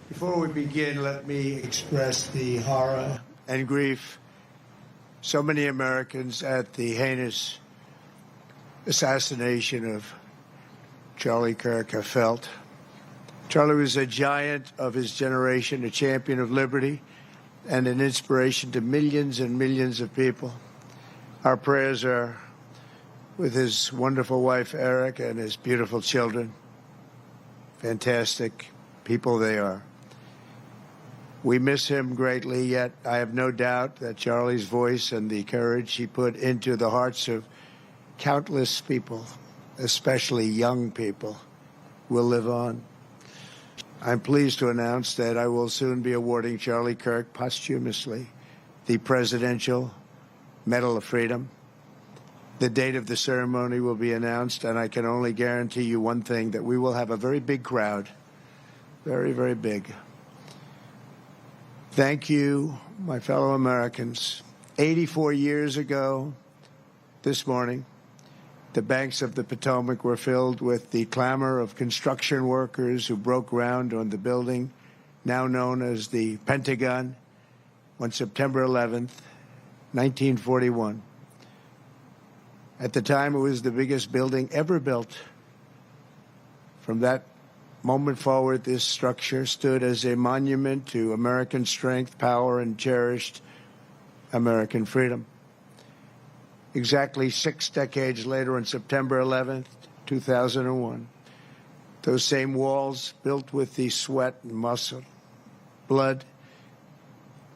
Before we begin, let me express the horror and grief so many Americans at the heinous assassination of Charlie Kirk have felt. Charlie was a giant of his generation, a champion of liberty, and an inspiration to millions and millions of people. Our prayers are with his wonderful wife, Eric, and his beautiful children. Fantastic people they are. We miss him greatly, yet I have no doubt that Charlie's voice and the courage he put into the hearts of countless people, especially young people, will live on. I'm pleased to announce that I will soon be awarding Charlie Kirk posthumously the Presidential Medal of Freedom. The date of the ceremony will be announced, and I can only guarantee you one thing, that we will have a very big crowd, very, very big. Thank you, my fellow Americans. 84 years ago this morning, the banks of the Potomac were filled with the clamor of construction workers who broke ground on the building now known as the Pentagon on September 11th, 1941. At the time, it was the biggest building ever built. From that moment forward, this structure stood as a monument to American strength, power, and cherished American freedom. Exactly 6 decades later, on September 11th, 2001, those same walls, built with the sweat and muscle, blood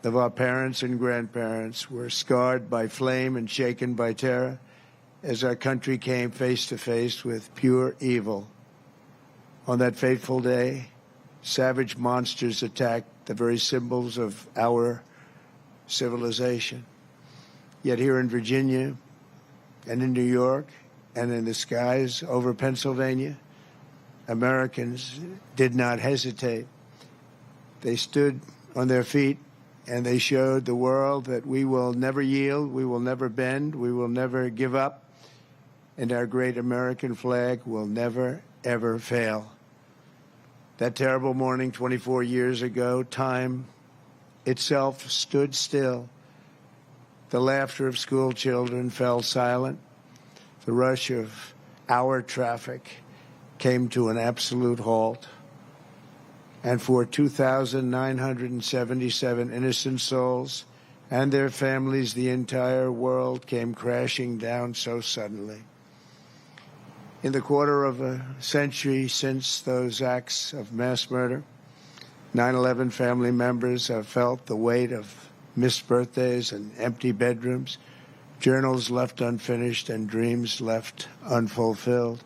of our parents and grandparents, were scarred by flame and shaken by terror as our country came face to face with pure evil. On that fateful day, savage monsters attacked the very symbols of our civilization. Yet here in Virginia and in New York and in the skies over Pennsylvania, Americans did not hesitate. They stood on their feet and they showed the world that we will never yield, we will never bend, we will never give up, and our great American flag will never, ever fail. That terrible morning 24 years ago, time itself stood still. The laughter of school children fell silent. The rush of our traffic came to an absolute halt. And for 2,977 innocent souls and their families, the entire world came crashing down so suddenly. In the quarter of a century since those acts of mass murder, 9/11 family members have felt the weight of missed birthdays and empty bedrooms, journals left unfinished, and dreams left unfulfilled.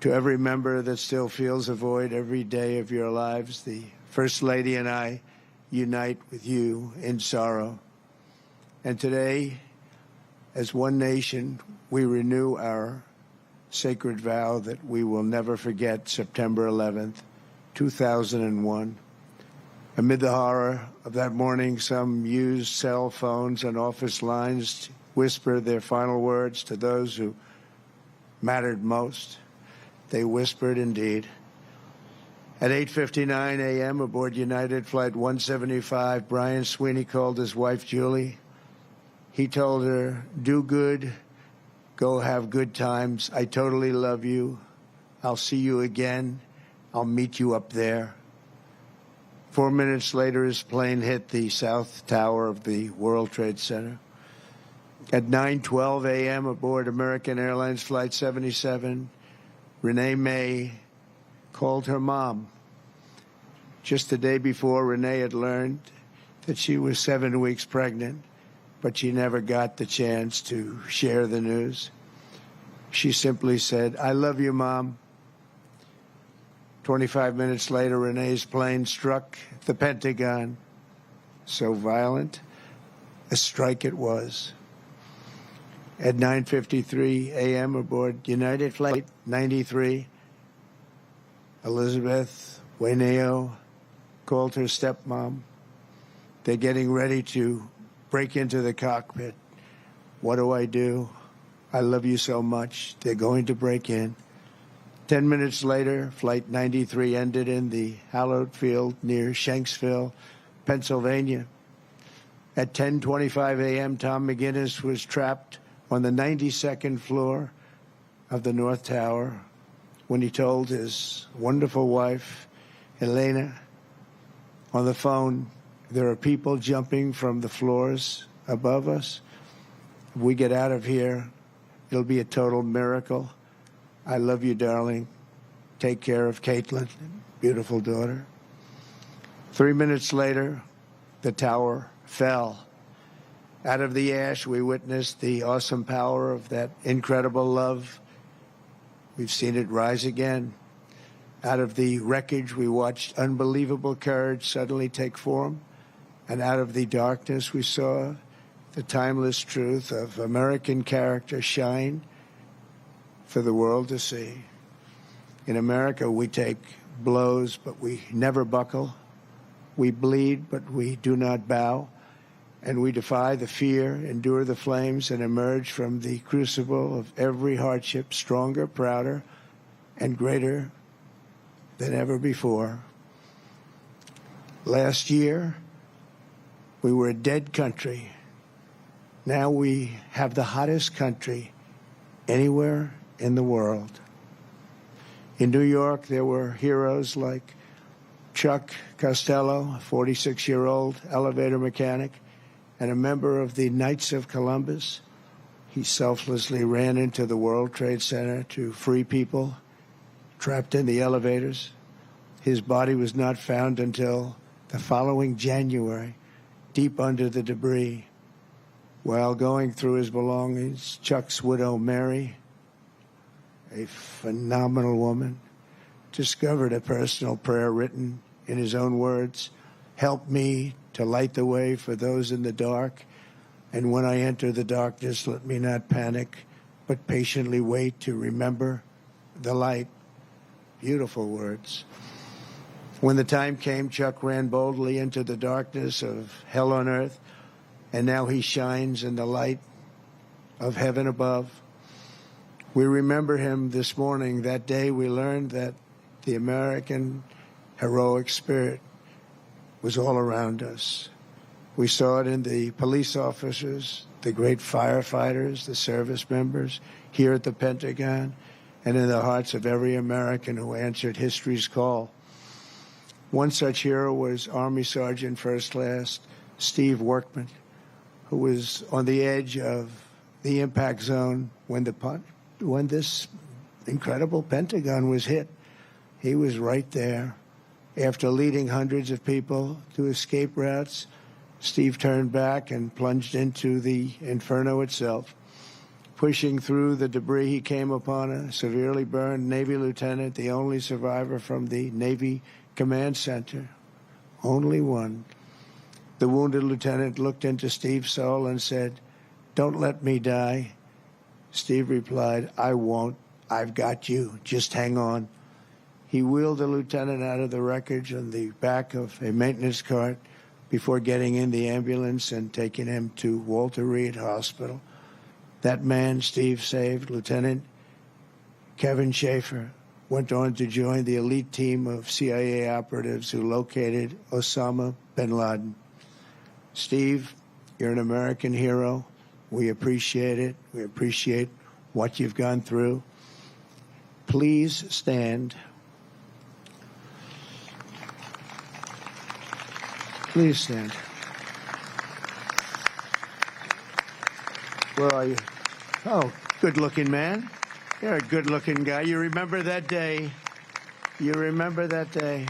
To every member that still feels a void every day of your lives, the First Lady and I unite with you in sorrow. And today, as one nation, we renew our sacred vow that we will never forget September 11th, 2001. Amid the horror of that morning, some used cell phones and office lines to whisper their final words to those who mattered most. They whispered indeed. At 8:59 a.m. aboard United Flight 175, Brian Sweeney called his wife, Julie. He told her, "Do good. Go have good times. I totally love you. I'll see you again. I'll meet you up there." 4 minutes later, his plane hit the south tower of the World Trade Center. At 9:12 a.m. aboard American Airlines Flight 77, Renee May called her mom. Just the day before, Renee had learned that she was 7 weeks pregnant, but she never got the chance to share the news. She simply said, "I love you, Mom." 25 minutes later, Renee's plane struck the Pentagon. So violent, a strike it was. At 9:53 a.m. aboard United Flight 93, Elizabeth Waineo called her stepmom. They're getting ready to break into the cockpit. What do? I love you so much. They're going to break in. 10 minutes later, Flight 93 ended in the hallowed field near Shanksville, Pennsylvania. At 10:25 a.m., Tom McGinnis was trapped on the 92nd floor of the North Tower when he told his wonderful wife, Elena, on the phone, there are people jumping from the floors above us. If we get out of here, it'll be a total miracle. I love you, darling. Take care of Caitlin, beautiful daughter. 3 minutes later, the tower fell. Out of the ash, we witnessed the awesome power of that incredible love. We've seen it rise again. Out of the wreckage, we watched unbelievable courage suddenly take form. And out of the darkness, we saw the timeless truth of American character shine for the world to see. In America, we take blows, but we never buckle. We bleed, but we do not bow. And we defy the fear, endure the flames, and emerge from the crucible of every hardship stronger, prouder, and greater than ever before. Last year, we were a dead country. Now we have the hottest country anywhere in the world. In New York, there were heroes like Chuck Costello, a 46-year-old elevator mechanic and a member of the Knights of Columbus. He selflessly ran into the World Trade Center to free people trapped in the elevators. His body was not found until the following January, deep under the debris. While going through his belongings, Chuck's widow, Mary, a phenomenal woman, discovered a personal prayer written in his own words, "Help me to light the way for those in the dark, and when I enter the darkness, let me not panic, but patiently wait to remember the light." Beautiful words. When the time came, Chuck ran boldly into the darkness of hell on earth, and now he shines in the light of heaven above. We remember him this morning. That day we learned that the American heroic spirit was all around us. We saw it in the police officers, the great firefighters, the service members here at the Pentagon, and in the hearts of every American who answered history's call. One such hero was Army Sergeant First Class Steve Workman, who was on the edge of the impact zone when this incredible Pentagon was hit. He was right there. After leading hundreds of people to escape routes, Steve turned back and plunged into the inferno itself. Pushing through the debris, he came upon a severely burned Navy lieutenant, the only survivor from the Navy Command Center. Only one. The wounded lieutenant looked into Steve's soul and said, "Don't let me die." Steve replied, "I won't. I've got you. Just hang on." He wheeled the lieutenant out of the wreckage on the back of a maintenance cart before getting in the ambulance and taking him to Walter Reed Hospital. That man Steve saved, Lieutenant Kevin Schaefer, went on to join the elite team of CIA operatives who located Osama bin Laden. Steve, you're an American hero. We appreciate it. We appreciate what you've gone through. Please stand. Please stand. Where are you? Oh, good-looking man. You're a good-looking guy. You remember that day. You remember that day.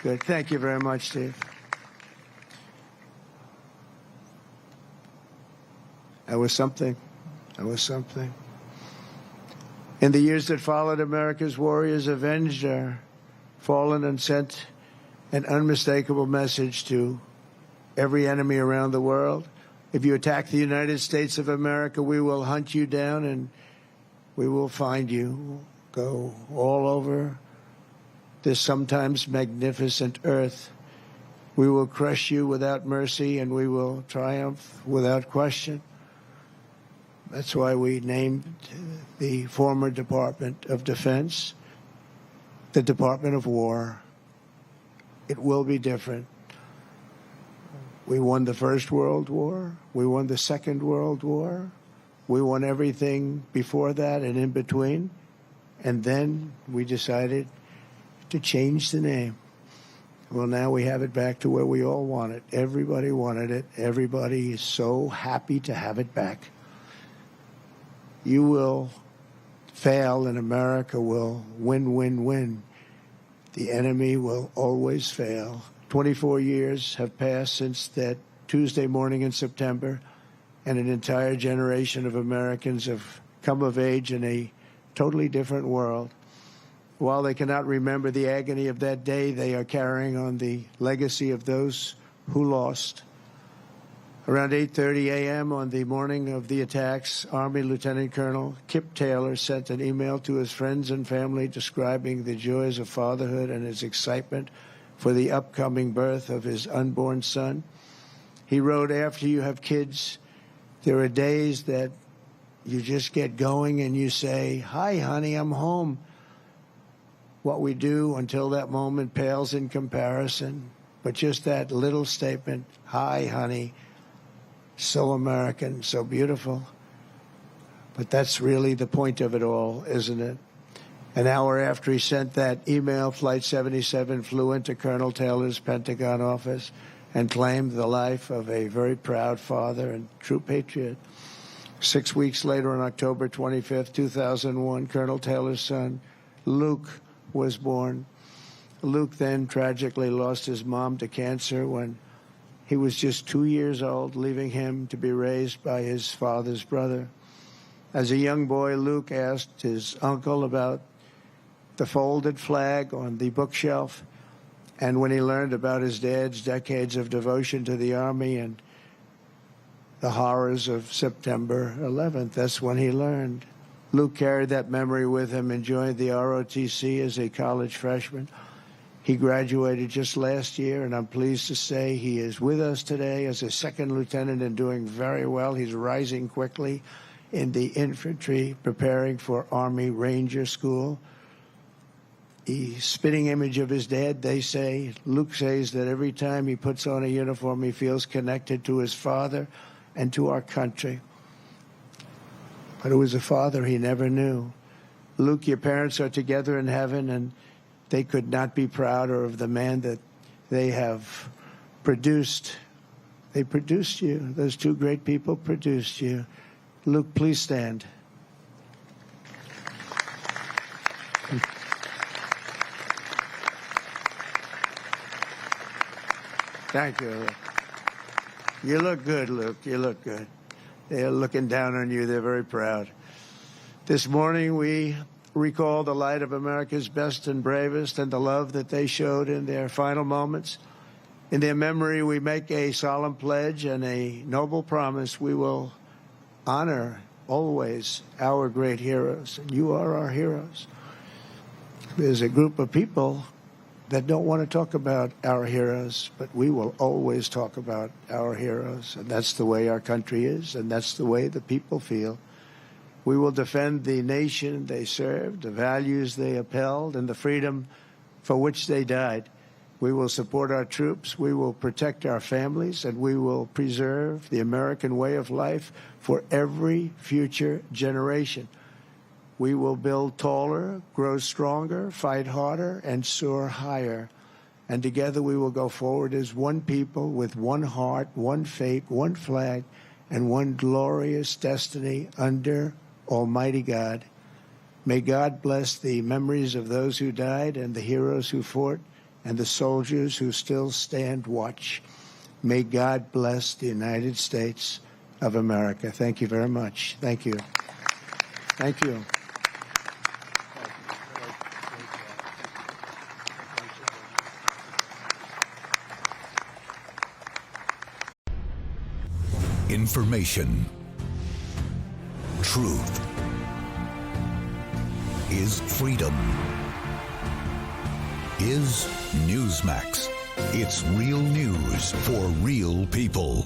Good. Thank you very much, Steve. That was something. That was something. In the years that followed, America's warriors avenged our fallen and sent an unmistakable message to every enemy around the world. If you attack the United States of America, we will hunt you down and we will find you. We'll go all over this sometimes magnificent earth. We will crush you without mercy and we will triumph without question. That's why we named the former Department of Defense the Department of War. It will be different. We won the First World War. We won the Second World War. We won everything before that and in between. And then we decided to change the name. Well, now we have it back to where we all want it. Everybody wanted it. Everybody is so happy to have it back. You will fail and America will win, win, win. The enemy will always fail. 24 years have passed since that Tuesday morning in September, and an entire generation of Americans have come of age in a totally different world. While they cannot remember the agony of that day, they are carrying on the legacy of those who lost. Around 8:30 a.m. on the morning of the attacks, Army Lieutenant Colonel Kip Taylor sent an email to his friends and family describing the joys of fatherhood and his excitement for the upcoming birth of his unborn son. He wrote, "After you have kids, there are days that you just get going and you say, 'Hi, honey, I'm home.' What we do until that moment pales in comparison, but just that little statement, 'Hi, honey,' so American, so beautiful." But that's really the point of it all, isn't it? An hour after he sent that email, Flight 77 flew into Colonel Taylor's Pentagon office and claimed the life of a very proud father and true patriot. 6 weeks later, on October 25th, 2001, Colonel Taylor's son, Luke, was born. Luke then tragically lost his mom to cancer when he was just 2 years old, leaving him to be raised by his father's brother. As a young boy, Luke asked his uncle about the folded flag on the bookshelf, and when he learned about his dad's decades of devotion to the Army and the horrors of September 11th, that's when he learned. Luke carried that memory with him and joined the ROTC as a college freshman. He graduated just last year, and I'm pleased to say he is with us today as a second lieutenant and doing very well. He's rising quickly in the infantry, preparing for Army Ranger School. The spitting image of his dad, they say. Luke says that every time he puts on a uniform, he feels connected to his father and to our country. But it was a father he never knew. Luke, your parents are together in heaven, and they could not be prouder of the man that they have produced. They produced you. Those two great people produced you. Luke, please stand. Thank you. You look good, Luke. You look good. They're looking down on you. They're very proud. This morning, we recall the light of America's best and bravest and the love that they showed in their final moments. In their memory, we make a solemn pledge and a noble promise. We will honor always our great heroes. And you are our heroes. There's a group of people that don't want to talk about our heroes, but we will always talk about our heroes. And that's the way our country is, and that's the way the people feel. We will defend the nation they served, the values they upheld, and the freedom for which they died. We will support our troops, we will protect our families, and we will preserve the American way of life for every future generation. We will build taller, grow stronger, fight harder, and soar higher. And together we will go forward as one people with one heart, one fate, one flag, and one glorious destiny under Almighty God. May God bless the memories of those who died and the heroes who fought and the soldiers who still stand watch. May God bless the United States of America. Thank you very much. Thank you. Thank you. Information. Truth is freedom. Is Newsmax. It's real news for real people.